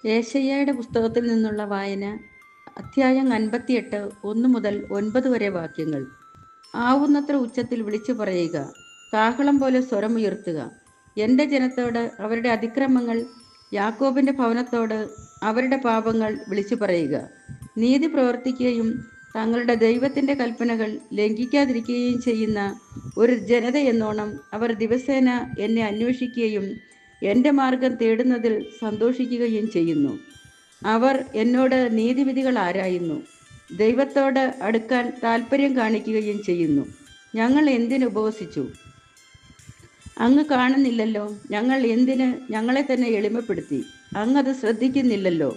യേശയ്യായുടെ പുസ്തകത്തിൽ നിന്നുള്ള വായന. അധ്യായം 58, 1 മുതൽ 9 വരെ വാക്യങ്ങൾ. ആവുന്നത്ര ഉച്ചത്തിൽ വിളിച്ചു പറയുക, കാഹളം പോലെ സ്വരമുയർത്തുക. എൻ്റെ ജനത്തോട് അവരുടെ അതിക്രമങ്ങൾ, യാക്കോബിൻ്റെ ഭവനത്തോട് അവരുടെ പാപങ്ങൾ വിളിച്ചു പറയുക. നീതി പ്രവർത്തിക്കുകയും തങ്ങളുടെ ദൈവത്തിൻ്റെ കൽപ്പനകൾ ലംഘിക്കാതിരിക്കുകയും ചെയ്യുന്ന ഒരു ജനതയെന്നോണം അവർ ദിവസേന എന്നെ അന്വേഷിക്കുകയും എൻ്റെ മാർഗം തേടുന്നതിൽ സന്തോഷിക്കുകയും ചെയ്യുന്നു. അവർ എന്നോട് നീതിവിധികൾ ആരായുന്നു, ദൈവത്തോട് അടുക്കാൻ താല്പര്യം കാണിക്കുകയും ചെയ്യുന്നു. ഞങ്ങൾ എന്തിന് ഉപവസിച്ചു? അങ്ങ് കാണുന്നില്ലല്ലോ. ഞങ്ങൾ എന്തിന് ഞങ്ങളെ തന്നെ എളിമപ്പെടുത്തി? അങ്ങത് ശ്രദ്ധിക്കുന്നില്ലല്ലോ.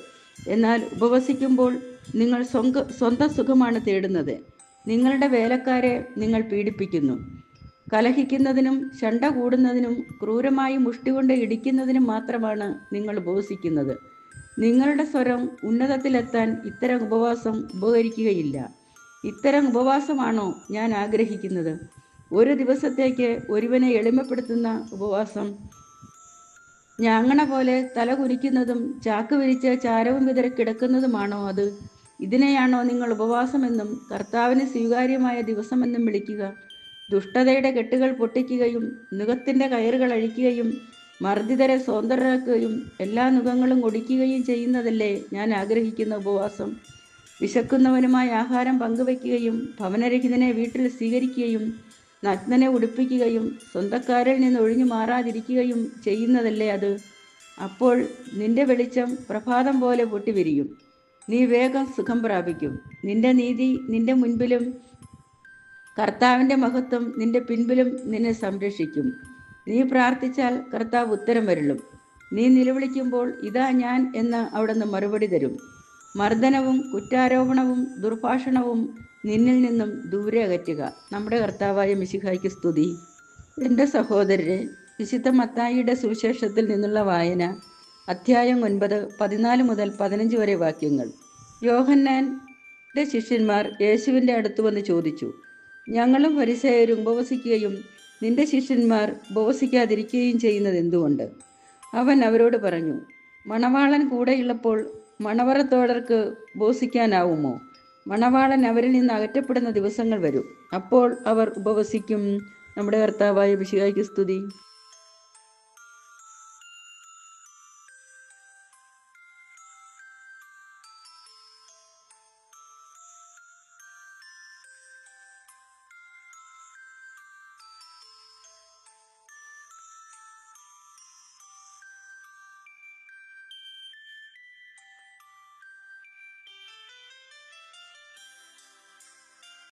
എന്നാൽ ഉപവസിക്കുമ്പോൾ നിങ്ങൾ സ്വന്തം സുഖമാണ് തേടുന്നത്. നിങ്ങളുടെ വേലക്കാരെ നിങ്ങൾ പീഡിപ്പിക്കുന്നു. കലഹിക്കുന്നതിനും ശണ്ട കൂടുന്നതിനും ക്രൂരമായി മുഷ്ടി കൊണ്ട് ഇടിക്കുന്നതിനും മാത്രമാണ് നിങ്ങൾ ഉപവസിക്കുന്നത്. നിങ്ങളുടെ സ്വരം ഉന്നതത്തിലെത്താൻ ഇത്തരം ഉപവാസം ഉപകരിക്കുകയില്ല. ഇത്തരം ഉപവാസമാണോ ഞാൻ ആഗ്രഹിക്കുന്നത്? ഒരു ദിവസത്തേക്ക് ഒരുവനെ എളിമപ്പെടുത്തുന്ന ഉപവാസം? ഞാങ്ങണ പോലെ തല കുനിക്കുന്നതും ചാക്ക് വിരിച്ച് ചാരവും വിതറി കിടക്കുന്നതുമാണോ അത്? ഇതിനെയാണോ നിങ്ങൾ ഉപവാസമെന്നും കർത്താവിന് സ്വീകാര്യമായ ദിവസമെന്നും വിളിക്കുക? ദുഷ്ടതയുടെ കെട്ടുകൾ പൊട്ടിക്കുകയും നുകത്തിൻ്റെ കയറുകൾ അഴിക്കുകയും മർദ്ദിതരെ സ്വതന്ത്രരാക്കുകയും എല്ലാ നുകങ്ങളും ഒടിക്കുകയും ചെയ്യുന്നതല്ലേ ഞാൻ ആഗ്രഹിക്കുന്ന ഉപവാസം? വിശക്കുന്നവനുമായി ആഹാരം പങ്കുവയ്ക്കുകയും ഭവനരഹിതനെ വീട്ടിൽ സ്വീകരിക്കുകയും നഗ്നനെ ഉടുപ്പിക്കുകയും സ്വന്തക്കാരിൽ നിന്ന് ഒഴിഞ്ഞു മാറാതിരിക്കുകയും ചെയ്യുന്നതല്ലേ അത്? അപ്പോൾ നിന്റെ വെളിച്ചം പ്രഭാതം പോലെ പൊട്ടിവിരിയും. നീ വേഗം സുഖം പ്രാപിക്കും. നിന്റെ നീതി നിന്റെ മുൻപിലും കർത്താവിൻ്റെ മഹത്വം നിന്റെ പിൻപിലും നിന്നെ സംരക്ഷിക്കും. നീ പ്രാർത്ഥിച്ചാൽ കർത്താവ് ഉത്തരം വരുളും. നീ നിലവിളിക്കുമ്പോൾ ഇതാ ഞാൻ എന്ന് അവിടുന്ന് മറുപടി തരും. മർദ്ദനവും കുറ്റാരോപണവും ദുർഭാഷണവും നിന്നിൽ നിന്നും ദൂരെ അകറ്റുക. നമ്മുടെ കർത്താവായ മിശിഹായ്ക്ക് സ്തുതി. എൻ്റെ സഹോദരരെ, വിശുദ്ധ മത്തായിയുടെ സുവിശേഷത്തിൽ നിന്നുള്ള വായന. അധ്യായം 9, 14 മുതൽ 15 വരെ വാക്യങ്ങൾ. യോഹന്നാൻ്റെ ശിഷ്യന്മാർ യേശുവിൻ്റെ അടുത്ത് വന്ന് ചോദിച്ചു, ഞങ്ങളും ഫരിസേയരും ഉപവസിക്കുകയും നിന്റെ ശിഷ്യന്മാർ ഉപവസിക്കാതിരിക്കുകയും ചെയ്യുന്നത് എന്തുകൊണ്ട്? അവൻ അവരോട് പറഞ്ഞു, മണവാളൻ കൂടെയുള്ളപ്പോൾ മണവറത്തോടർക്ക് ഉപവസിക്കാനാവുമോ? മണവാളൻ അവരിൽ നിന്ന് അകറ്റപ്പെടുന്ന ദിവസങ്ങൾ വരും, അപ്പോൾ അവർ ഉപവസിക്കും. നമ്മുടെ കർത്താവായ മിശിഹായ്ക്ക് സ്തുതി.